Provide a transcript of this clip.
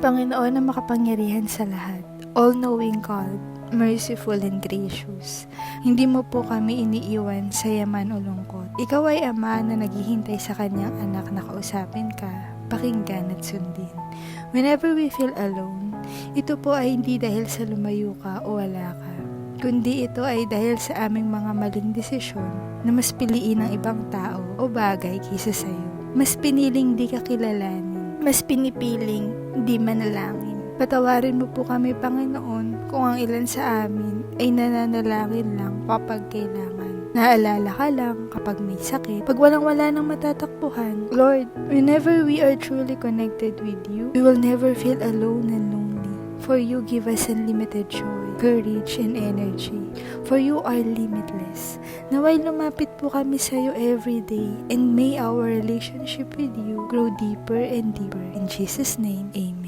Panginoon na makapangyarihan sa lahat, all-knowing God, merciful and gracious. Hindi mo po kami iniiwan sa yaman o lungkot. Ikaw ay Ama na naghihintay sa kanyang anak na kausapin ka, pakinggan at sundin. Whenever we feel alone, ito po ay hindi dahil sa lumayo ka o wala ka, kundi ito ay dahil sa aming mga maling desisyon na mas piliin ang ibang tao o bagay kaysa sa'yo. Mas piniling di ka kilalanin. Mas pinipiling di manalangin. Patawarin mo po kami, Panginoon, kung ang ilan sa amin ay nananalangin lang kapag kailangan. Naalala ka lang kapag may sakit, pag walang-wala nang matatakbuhan. Lord, whenever we are truly connected with you, we will never feel alone and lonely. For you give us unlimited joy, courage, and energy. For you are limitless. Naway lumapit po kami sa iyo every day, and may our relationship with you grow deeper and deeper. In Jesus' name, Amen.